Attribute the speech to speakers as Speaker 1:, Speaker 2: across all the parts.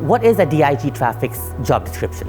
Speaker 1: What is a DIG traffic's job description?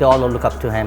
Speaker 1: they all look up to him.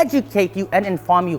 Speaker 1: educate you and inform you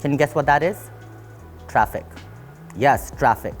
Speaker 1: Can you guess what that is? Traffic. Yes, traffic.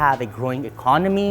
Speaker 1: have a growing economy.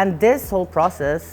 Speaker 1: And this whole process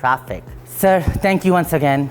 Speaker 1: traffic. Sir, thank you once again.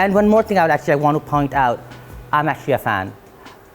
Speaker 1: And one more thing I want to point out. I'm actually a fan.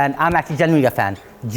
Speaker 1: and I'm actually genuinely a fan.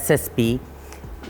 Speaker 1: SSP.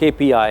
Speaker 2: KPI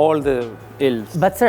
Speaker 2: all the ills.
Speaker 1: But sir,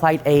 Speaker 1: quite a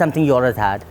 Speaker 1: something you always had?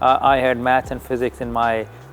Speaker 2: I had maths and physics in my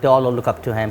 Speaker 1: they all look up to him.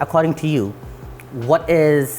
Speaker 1: according to you what is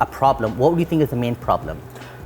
Speaker 1: a problem, what do you think is the main problem?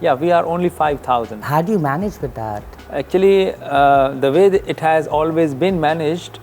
Speaker 2: Yeah, we are only 5,000.
Speaker 1: How do you manage with that?
Speaker 2: Actually, the way it has always been managed,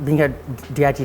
Speaker 1: DIG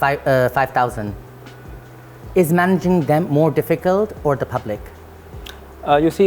Speaker 1: 5,000. Is managing them more difficult or the public?
Speaker 2: You see,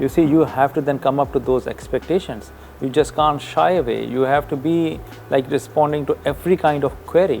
Speaker 2: You see, you have to then come up to those expectations. You just can't shy away. You have to be like responding to every kind of query.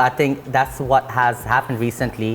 Speaker 1: I think that's what has happened recently.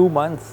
Speaker 2: 2 months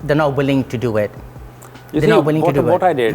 Speaker 1: they're not willing to do it.
Speaker 2: You see, what I did,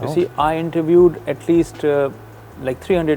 Speaker 2: You see, I interviewed at least like 300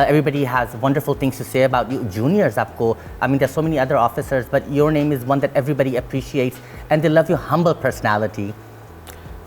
Speaker 1: Everybody has wonderful things to say about you. Juniors aapko, I mean there's so many other officers, but your name is one that everybody appreciates and they love your humble personality.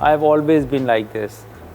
Speaker 2: I have always been like this.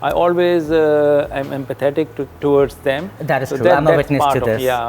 Speaker 2: I always am empathetic towards them.
Speaker 1: That is true. I'm a witness to this.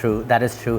Speaker 1: true. That is true.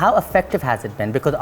Speaker 1: how effective has it been? Because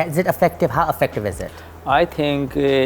Speaker 1: Is it effective? How effective is it?
Speaker 2: I think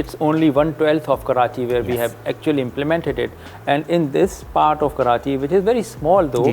Speaker 2: it's only 1/12 of Karachi where we have actually implemented it, and in this part of Karachi which is very small though,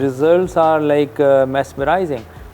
Speaker 2: results are like mesmerizing.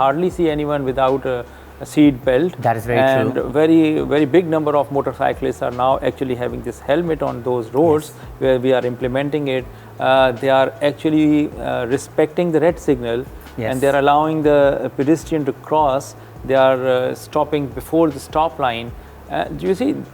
Speaker 2: hardly see anyone without a seat belt.
Speaker 1: That is very true.
Speaker 2: And very big number of motorcyclists are now actually having this helmet on those roads where we are implementing it. They are actually respecting the red signal, and they are allowing the pedestrian to cross. They are stopping before the stop line. Do you see,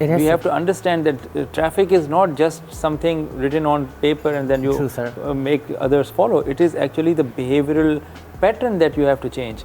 Speaker 2: We have to understand that traffic is not just something written on paper and then you make others follow. It is actually the behavioral pattern that you have to change.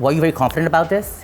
Speaker 1: were you very confident about this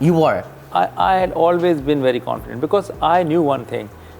Speaker 1: you were?
Speaker 2: I had always been very confident because I knew one thing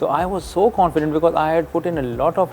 Speaker 2: So I was so confident because I had put in a lot of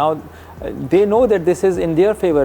Speaker 2: Now they know that this is in their favor.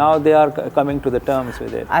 Speaker 2: Now they are coming to the terms with it.
Speaker 1: I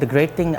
Speaker 1: the great thing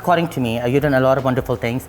Speaker 1: according to me you done a lot of wonderful things,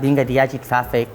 Speaker 1: being a DIG traffic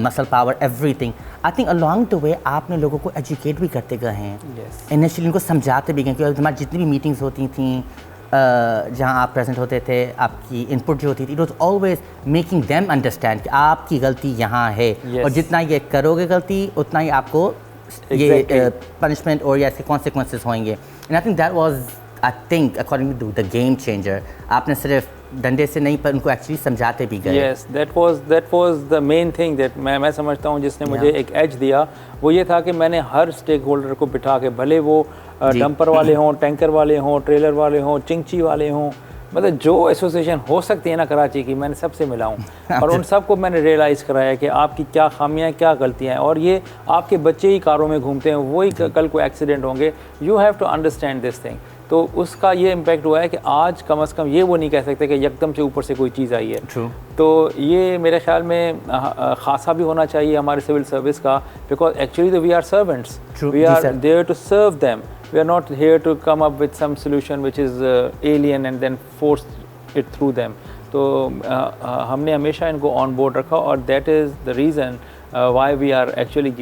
Speaker 1: muscle power, everything, I think along the way आपने लोगों को educate भी करते गए हैं, initially उनको समझाते भी गए, क्योंकि हमारी जितनी भी मीटिंग्स होती थी जहाँ आप प्रेजेंट होते थे, आपकी इनपुट जो होती थी, it was always making them understand कि आपकी गलती यहाँ है, और जितना ये करोगे गलती उतना ही आपको ये पनिशमेंट और ऐसे कॉन्सिक्वेंसेस होंगे. And I think that was, I think according to the game changer, आपने सिर्फ डंडे से नहीं पर उनको एक्चुअली समझाते भी गए.
Speaker 2: Yes, that was the main thing that मैं समझता हूँ जिसने मुझे एक एज दिया, वो ये था कि मैंने हर स्टेक होल्डर को बिठा के, भले वो डंपर वाले हों, टैंकर वाले हों, ट्रेलर वाले हों, चिंची वाले हों, मतलब जो एसोसिएशन हो सकती है ना कराची की, मैंने सबसे मिला हूँ और उन सबको मैंने रियलाइज़ कराया कि आपकी क्या खामियाँ हैं, क्या गलतियाँ हैं, और ये आपके बच्चे ही कारों में घूमते हैं, वही कल को एक्सीडेंट होंगे. You have to understand this thing. तो उसका ये इम्पैक्ट हुआ है कि आज कम से कम ये वो नहीं कह सकते कि यकदम से ऊपर से कोई चीज़ आई है.
Speaker 1: True.
Speaker 2: तो ये मेरे ख्याल में खासा भी होना चाहिए हमारे सिविल सर्विस का, because actually we are servants, we are there to serve them. We are not here to come up with some solution which is alien and then force it through them. तो हमने हमेशा इनको on board रखा, और that is the reason why we are actually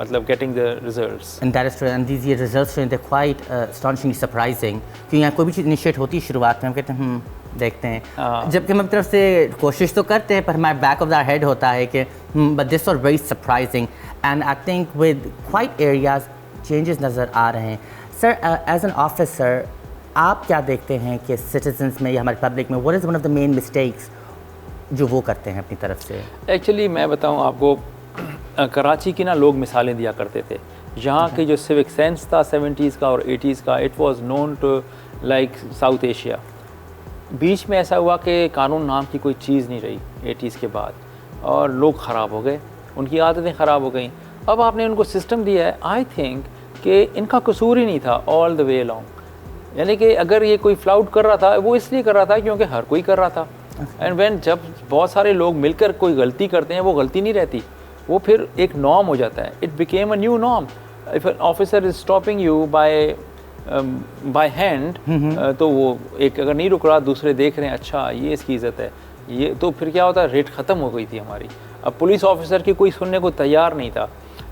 Speaker 2: मतलब getting the results.
Speaker 1: And that is true. And these results they're quite astonishingly surprising. क्योंकि यहाँ कोई भी चीज़ इनिशिएट होती है शुरुआत में हम कहते हैं देखते हैं, जबकि हम अपनी तरफ से कोशिश तो करते हैं पर हमारे बैक ऑफ द हेड होता है कि but this was very surprising. And I think with quite areas changes नज़र आ रहे हैं. सर, एज एन ऑफिसर आप क्या देखते हैं कि सिटीजन्स में या हमारे पब्लिक में what is one of the main mistakes जो वो करते हैं अपनी तरफ से?
Speaker 2: एक्चुअली मैं बताऊं आपको, कराची की ना लोग मिसालें दिया करते थे. यहाँ की जो सिविक सेंस था 70s का और 80s का, it was known to like South Asia. बीच में ऐसा हुआ कि कानून नाम की कोई चीज़ नहीं रही 80s के बाद, और लोग ख़राब हो गए, उनकी आदतें ख़राब हो गई. अब आपने उनको सिस्टम दिया है, आई थिंक कि इनका कसूर ही नहीं था ऑल द वे अलोंग. यानी कि अगर ये कोई फ्लाउट कर रहा था, वो इसलिए कर रहा था क्योंकि हर कोई कर रहा था. एंड व्हेन जब बहुत सारे लोग मिलकर कोई गलती करते हैं, वो गलती नहीं रहती, वो फिर एक नॉर्म हो जाता है. It became a new norm. If an officer is stopping you by hand, तो वो एक अगर नहीं रुक रहा, दूसरे देख रहे हैं अच्छा ये इसकी इज़्ज़त है, ये तो फिर क्या होता है, रेट ख़त्म हो गई थी हमारी. अब पुलिस ऑफिसर की कोई सुनने को तैयार नहीं था.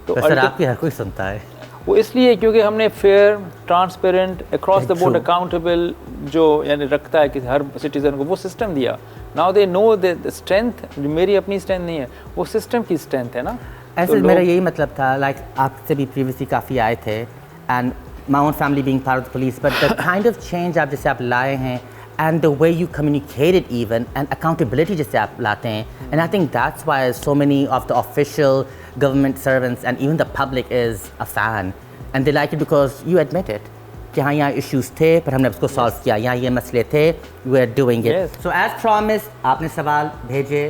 Speaker 2: तो
Speaker 1: सर आपकी हर कोई सुनता है,
Speaker 2: वो इसलिए क्योंकि हमने fair, transparent, across the board accountable जो यानी रखता है कि हर सिटीज़न को, वो सिस्टम दिया. Now they know the strength, मेरी अपनी स्ट्रेंथ नहीं है, वो सिस्टम की स्ट्रेंथ है ना.
Speaker 1: ऐसे मेरा यही मतलब था. लाइक आपसे भी प्रीवियसली काफ़ी आए थे, and my own family being part of the police, but the kind of change आप जैसे आप लाए हैं, and the way you communicate it even, and accountability जिसे आप लाते हैं, and I think that's why so many of the official government servants and even the public is a fan, and they like it because you admit it कि हाँ यहाँ issues थे पर हमने उसको solve किया, यहाँ ये मसले थे, we are doing it.
Speaker 2: Yes.
Speaker 1: So as promised आपने सवाल भेजे,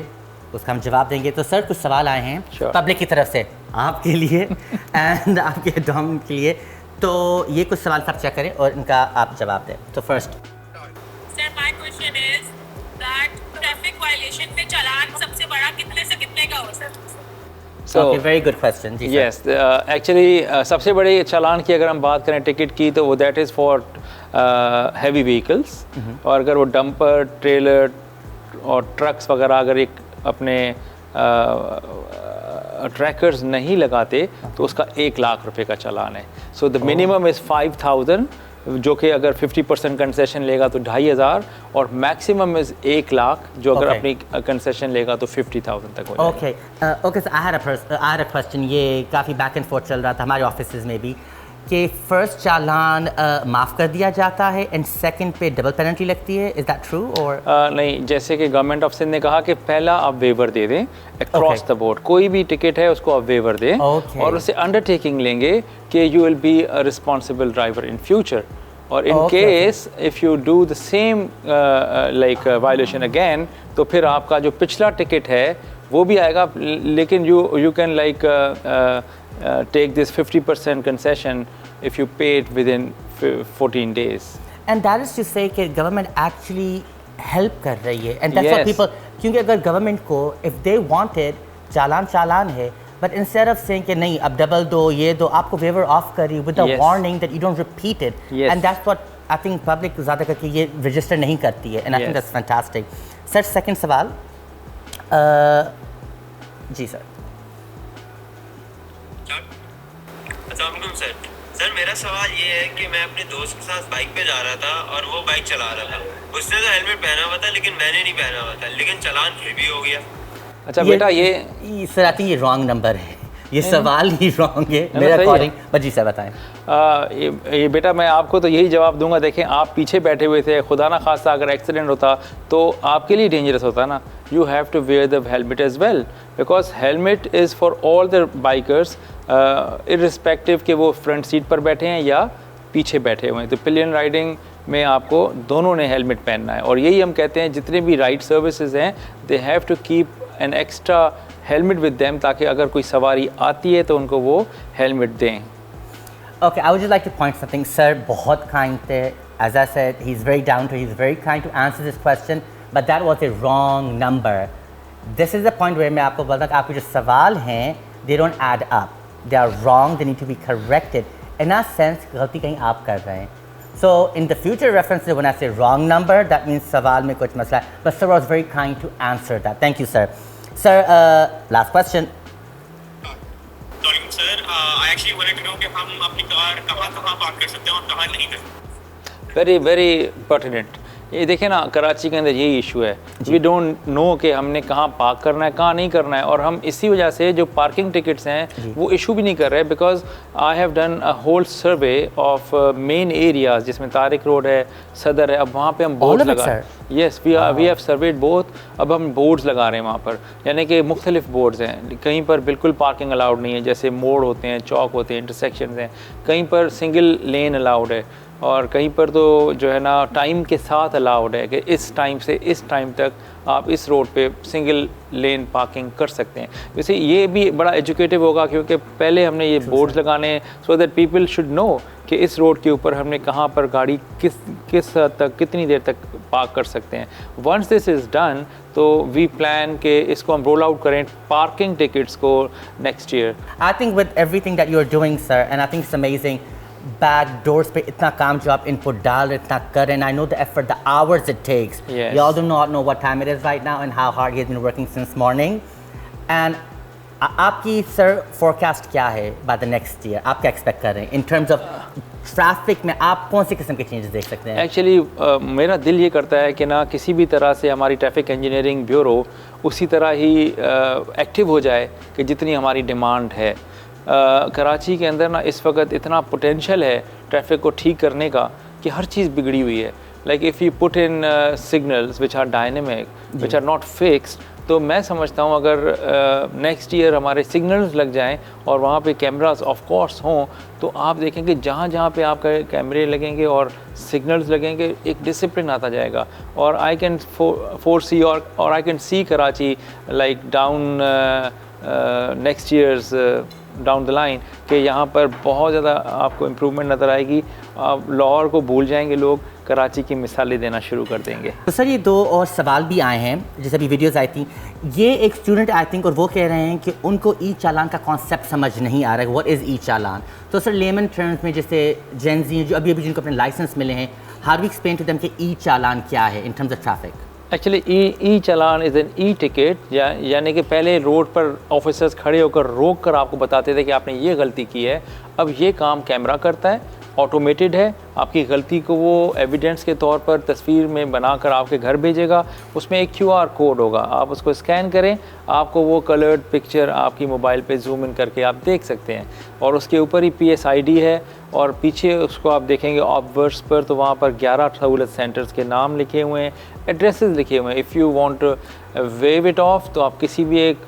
Speaker 1: उसका हम जवाब देंगे. तो सर कुछ सवाल आए हैं पब्लिक की तरफ से आपके लिए एंड आपके डॉम के लिए, तो ये कुछ सवाल सब चेक करें और इनका आप जवाब दें. तो first
Speaker 3: Sir, my question is that traffic violation पे चालान सबसे बड़ा कितने से कितने का हो सकता है?
Speaker 1: Okay, very good question. जी
Speaker 2: yes, actually सबसे बड़े चालान की अगर हम बात करें टिकट की, तो वो that is for heavy vehicles. और अगर वो डंपर, ट्रेलर और ट्रक्स वगैरह अगर एक अपने ट्रैकर्स नहीं लगाते तो उसका 1 लाख रुपए का चालान है. सो द मिनिमम इज़ 5,000, जो कि अगर 50% कंसेशन लेगा तो 2,500, और मैक्सिमम इज़ 1 लाख, जो अगर अपनी कंसेशन लेगा तो 50,000 तक हो जाएगा.
Speaker 1: Okay so I had a question. ये काफ़ी बैक एंड फोर्थ चल रहा था हमारे ऑफिसेज में भी कि फर्स्ट चालान माफ़ कर दिया जाता है एंड सेकंड पे डबल पेनल्टी लगती है. Is that true? और
Speaker 2: नहीं, जैसे कि गवर्नमेंट ऑफ सिंध ने कहा कि पहला आप वेवर दे दें अक्रॉस द बोर्ड, कोई भी टिकट है उसको आप वेवर दें, और उससे अंडरटेकिंग लेंगे कि you will be a responsible driver in future, और in case if you do the same like violation again, तो फिर आपका जो पिछला टिकट है वो भी आएगा, लेकिन you can like take this 50% concession if you pay it within 14 days.
Speaker 1: And that is to say कि government actually help कर रही है, and that's what people, क्योंकि अगर government को if they wanted चालान है, but instead of saying कि नहीं अब डबल दो, ये दो, आपको waiver off करी with a warning that you don't repeat it, and that's what I think public ज़्यादा करके ये register नहीं करती है, and I think that's fantastic. Sir, second सवाल जी सर.
Speaker 4: वालेकुम सर। सर मेरा सवाल ये है कि मैं अपने दोस्त के साथ बाइक पे जा रहा था और वो बाइक चला रहा था, उसने तो हेलमेट पहना हुआ था लेकिन मैंने नहीं पहना हुआ था, लेकिन चालान फिर भी हो गया।
Speaker 2: अच्छा बेटा ये
Speaker 1: सर आई थिंक ये रॉन्ग नंबर है, ये सवाल ही रॉन्ग है मेरे अकॉर्डिंग। बट जी सर बताएं।
Speaker 2: ये बेटा मैं आपको तो यही जवाब दूंगा, देखें आप पीछे बैठे हुए थे, खुदा ना खास्ता अगर एक्सीडेंट होता तो आपके लिए डेंजरस होता ना। You have to wear the helmet as well, because helmet is for all the bikers irrespective कि वो फ्रंट सीट पर बैठे हैं या पीछे बैठे हुए हैं। तो पिलियन राइडिंग में आपको दोनों ने हेलमेट पहनना है, और यही हम कहते हैं जितने भी राइड सर्विसेज हैं they have to keep an extra helmet with them, ताकि अगर कोई सवारी आती है तो उनको वो हेलमेट दें।
Speaker 1: Okay, I would just like to point something. Sir, बहुत kind थे. As I said, he's very down to. He's very kind to answer this question, but that was a wrong number. This is the point where मैं आपको बोलता हूँ कि आपके जो सवाल हैं, they don't add up. They are wrong. They need to be corrected. In a sense, गलती कहीं आप कर रहे हैं. So in the future references, when I say wrong number, that means सवाल में कुछ मसला है. But sir was very kind to answer that. Thank you, sir. Sir, last question.
Speaker 4: Sir I actually wanted to know कि हम अपनी car कहाँ park कर सकते हैं और कहाँ नहीं कर सकते।
Speaker 2: Very very pertinent. ये देखें ना, कराची के अंदर यही इशू है, वी डोंट नो कि हमने कहाँ पार्क करना है कहाँ नहीं करना है, और हम इसी वजह से जो पार्किंग टिकट्स हैं वो इशू भी नहीं कर रहे। Because I have done a whole survey of main areas, जिसमें तारिक रोड है, सदर है, अब वहाँ पे हम बोर्ड लगा, yes we have surveyed both. अब हम बोर्ड्स लगा रहे हैं वहाँ पर, यानी कि मुख्तलिफ बोर्ड्स हैं। कहीं पर बिल्कुल पार्किंग अलाउड नहीं है, जैसे मोड़ होते हैं, चौक होते हैं, इंटरसेक्शन हैं, कहीं पर सिंगल लेन अलाउड है, और कहीं पर तो जो है ना टाइम के साथ अलाउड है कि इस टाइम से इस टाइम तक आप इस रोड पे सिंगल लेन पार्किंग कर सकते हैं। वैसे ये भी बड़ा एजुकेटिव होगा, क्योंकि पहले हमने ये बोर्ड्स लगाने हैं so that people should know कि इस रोड के ऊपर हमने कहाँ पर गाड़ी किस हद तक कितनी देर तक पार्क कर सकते हैं। वंस दिस इज़ डन तो वी प्लान कि इसको हम रोल आउट करें पार्किंग टिकट्स को next year.
Speaker 1: I think with everything that you are doing sir, and I think it's amazing, back doors पे इतना काम जो आप इनपुट डाल रहे इतना कर रहे हैं, I know the effort, the hours it takes,
Speaker 2: Yes.
Speaker 1: you all do not know what time it is right now and how hard he has been working since morning. And आपकी sir forecast क्या है by the next year, आप क्या expect कर रहे हैं इन terms of traffic में? आप कौन सी किस्म के चेंजेस देख सकते हैं?
Speaker 2: एक्चुअली मेरा दिल ये करता है कि ना किसी भी तरह से हमारी ट्रैफिक इंजीनियरिंग ब्यूरो उसी तरह ही एक्टिव हो जाए कि जितनी हमारी डिमांड है। कराची के अंदर ना इस वक्त इतना पोटेंशियल है ट्रैफिक को ठीक करने का कि हर चीज़ बिगड़ी हुई है। Like if you put in signals which are dynamic which are not fixed, तो मैं समझता हूँ अगर नेक्स्ट ईयर हमारे सिग्नल्स लग जाएं और वहाँ पे कैमरास ऑफ कोर्स हों, तो आप देखेंगे जहाँ जहाँ पे आपका कैमरे लगेंगे और सिग्नल्स लगेंगे एक डिसिप्लिन आता जाएगा। और आई कैन फोरसी और I can see Karachi like down next years down the line कि यहाँ पर बहुत ज़्यादा आपको इम्प्रूवमेंट नज़र आएगी। आप लाहौर को भूल जाएंगे लोग, कराची की मिसालें देना शुरू कर देंगे।
Speaker 1: तो सर ये दो और सवाल भी आए हैं, जैसे अभी वीडियोस आई थी, ये एक स्टूडेंट आई थिंक, और वो कह रहे हैं कि उनको ई चालान का कॉन्सेप्ट समझ नहीं आ रहा है, व्हाट इज़ ई चालान। तो सर लेमन टर्म्स में जैसे जेंजी जो अभी जिनको अपने लाइसेंस मिले हैं, how do explain to them कि ई चालान क्या है in terms of traffic?
Speaker 2: Actually e challan is an e ticket, यानी कि पहले रोड पर ऑफिसर्स खड़े होकर रोक कर आपको बताते थे कि आपने ये गलती की है। अब ये काम कैमरा करता है, ऑटोमेटेड है, आपकी गलती को वो एविडेंस के तौर पर तस्वीर में बनाकर आपके घर भेजेगा। उसमें एक QR कोड होगा, आप उसको स्कैन करें, आपको वो कलर्ड पिक्चर आपकी मोबाइल पे जूम इन करके आप देख सकते हैं। और उसके ऊपर ही PSID है, और पीछे उसको आप देखेंगे ऑब्वर्स पर, तो वहाँ पर 11 सहूलत सेंटर्स के नाम लिखे हुए हैं, एड्रेसेस लिखे हुए हैं। If you want to waive it off तो आप किसी भी एक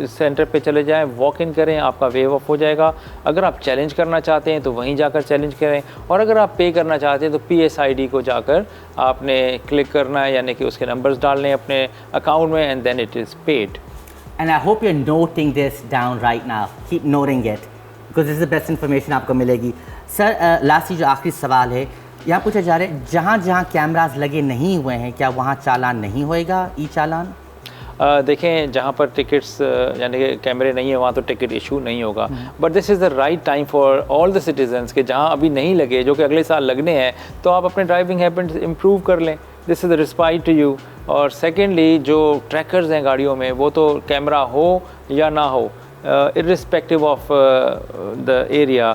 Speaker 2: सेंटर पे चले जाएं, वॉक इन करें, आपका वेव ऑफ हो जाएगा। अगर आप चैलेंज करना चाहते हैं तो वहीं जाकर चैलेंज करें, और अगर आप पे करना चाहते हैं तो PSID को जाकर आपने क्लिक करना है, यानी कि उसके नंबर्स डालने हैं अपने अकाउंट में, and then it is paid.
Speaker 1: And I hope you're noting this down right now. Keep noting it because this is the best information आपको मिलेगी। सर लास्ट जो आखिरी सवाल है, यहाँ पूछा जा रहा है जहाँ जहाँ कैमरास लगे नहीं हुए हैं क्या वहाँ चालान नहीं होएगा, ई चालान?
Speaker 2: देखें जहाँ पर टिकट्स यानी कि कैमरे नहीं है वहाँ तो टिकट इशू नहीं होगा, but this is the right time for all the citizens के जहाँ अभी नहीं लगे, जो कि अगले साल लगने हैं, तो आप अपने ड्राइविंग हैबिट्स इम्प्रूव कर लें। This is the respite to you. और सेकेंडली जो ट्रैकर्स हैं गाड़ियों में, वो तो कैमरा हो या ना हो, irrespective of the area,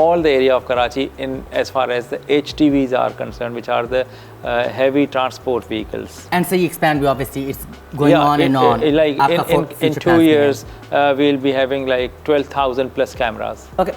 Speaker 2: all the area of Karachi in as far as the HTVs are concerned, which are the heavy transport vehicles.
Speaker 1: And so you expand, obviously it's going on and on.
Speaker 2: Like in 2 years we'll be having like 12,000 plus cameras.
Speaker 1: Okay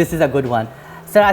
Speaker 1: This is a good one. Sir, I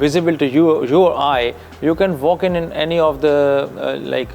Speaker 2: visible to your eye, you can walk in any of the like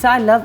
Speaker 1: So I love,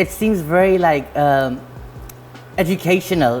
Speaker 1: it seems very like educational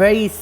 Speaker 1: very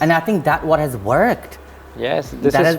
Speaker 1: And I think that what has worked.
Speaker 2: Yes, this is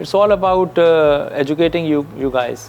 Speaker 2: It's all about educating you guys.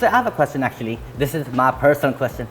Speaker 1: So I have a question actually. This is my personal question.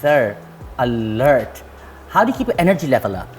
Speaker 1: sir alert. How do you keep your energy level up?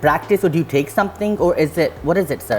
Speaker 1: practice or do you take something or is it, what is it sir?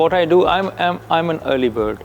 Speaker 2: what I do, I'm an early bird.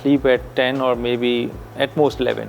Speaker 2: sleep at 10 or maybe at most 11.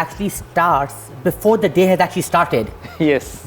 Speaker 1: actually starts before the day has actually started.
Speaker 2: Yes.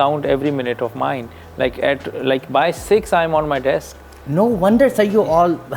Speaker 2: count every minute of mine. Like by 6 I'm on my desk.
Speaker 1: No wonder sir you all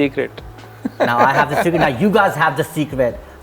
Speaker 2: secret.
Speaker 1: Now I have the secret. Now you guys have the secret.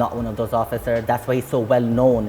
Speaker 1: Not one of those officers. That's why he's so well known.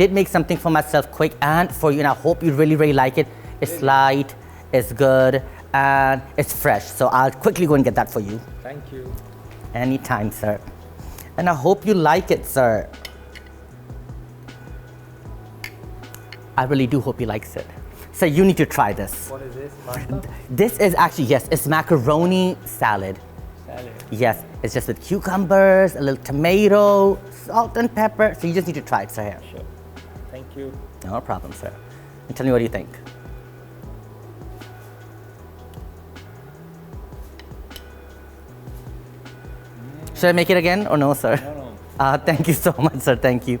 Speaker 1: did make something for myself quick and for you, and I hope you really, really like it. It's light, it's good, and it's fresh. So I'll quickly go and get that for you.
Speaker 2: Thank you.
Speaker 1: Anytime, sir. And I hope you like it, sir. I really do hope you likes it. So you need to try this.
Speaker 2: What is this? Pasta?
Speaker 1: This is actually, yes, it's macaroni salad.
Speaker 2: Salad.
Speaker 1: Yes, it's just with cucumbers, a little tomato, salt and pepper. So you just need to try it, sir.
Speaker 2: Sure. Thank you.
Speaker 1: No problem, sir. And tell me what you think. Should I make it again or no, sir?
Speaker 2: No.
Speaker 1: Thank you so much, sir. Thank you.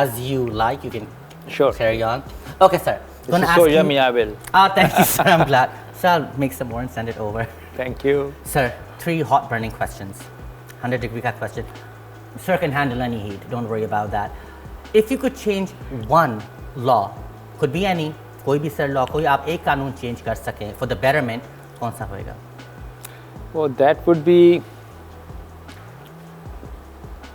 Speaker 1: as you like, you can
Speaker 2: Sure.
Speaker 1: carry on. Okay, sir.
Speaker 2: This is so yummy, I will.
Speaker 1: Thank you, sir. I'm glad. So I'll make some more and send it over.
Speaker 2: Thank you.
Speaker 1: Sir, 3 hot burning questions. 100-degree ka question. Sir can handle any heat. Don't worry about that. If you could change one law, could be any, koi bhi sir law, koi aap ek kanun change kar sake for the betterment, kaun sa hoega?
Speaker 2: Well, that would be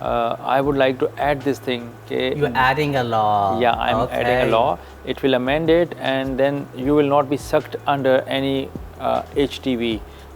Speaker 2: I would like to add this thing.
Speaker 1: You're adding a law.
Speaker 2: Yeah, I'm adding a law. It will amend it, and then you will not be sucked under any HTV.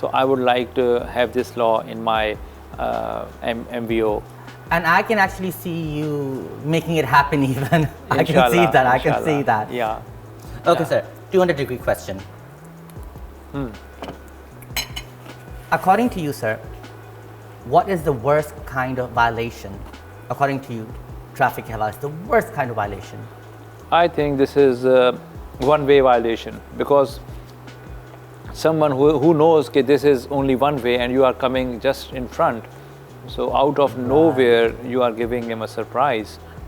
Speaker 2: So I would like to have this law in my MVO.
Speaker 1: And I can actually see you making it happen even. I can see that. I can see that.
Speaker 2: Yeah.
Speaker 1: Okay, sir. 200-degree question. According to you, sir, what is the worst kind of violation? According to you, traffic is the worst kind of violation.
Speaker 2: I think this is one-way violation, because someone who knows that this is only one way and you are coming just in front, so out of nowhere you are giving him a surprise.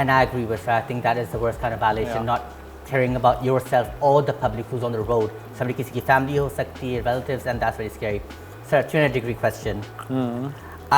Speaker 1: And I agree with her. I think that is the worst kind of violation, not caring about yourself or the public who's on the road. Somebody kisi ki family ho sakti hai, relatives, and that's very scary. Sir, 200-degree question.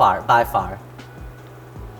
Speaker 1: far, by far?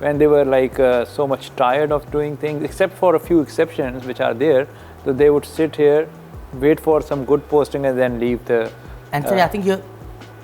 Speaker 2: when they were like so much tired of doing things, except for a few exceptions which are there, so they would sit here, wait for some good posting and then leave the.
Speaker 1: And so I think you,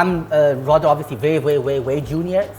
Speaker 1: I'm rather obviously way junior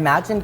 Speaker 1: imagine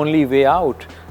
Speaker 2: only way out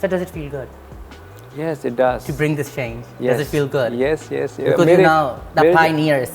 Speaker 1: So does it feel good?
Speaker 2: Yes, it does.
Speaker 1: To bring this change.
Speaker 2: Yes.
Speaker 1: Does it feel good?
Speaker 2: Yes.
Speaker 1: Because you're now the pioneer is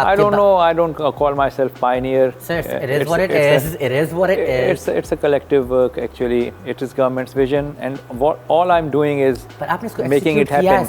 Speaker 2: I don't know. I don't call myself pioneer.
Speaker 1: Sir, it is what it is. It is what it is.
Speaker 2: It's a collective work actually. It is government's vision, and all I'm doing is making it happen.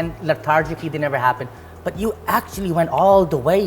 Speaker 1: and lethargically they never happen. But you actually went all the way.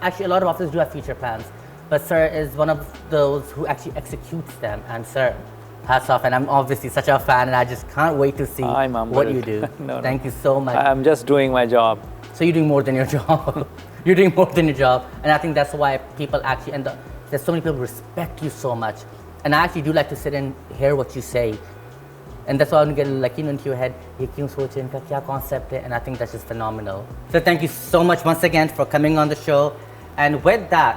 Speaker 1: actually a lot of officers do have future plans. But sir is one of those who actually executes them, and sir, hats off, and I'm obviously such a fan and I just can't wait to see what you do.
Speaker 2: No.
Speaker 1: Thank you so much.
Speaker 2: I'm just doing my job.
Speaker 1: So you're doing more than your job. You're doing more than your job, and I think that's why people actually end up, there's so many people who respect you so much, and I actually do like to sit and hear what you say, and that's why I'm getting like into your head, ye kyun soche inka kya concept hai, and I think that's just phenomenal. So thank you so much once again for coming on the show. And with that,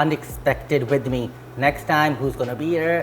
Speaker 1: unexpected with me. Next time, who's going to be here?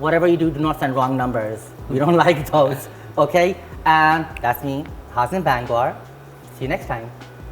Speaker 1: Whatever you do not send wrong numbers. We don't like those. Okay? And that's me, Hazim Bangor. See you next time.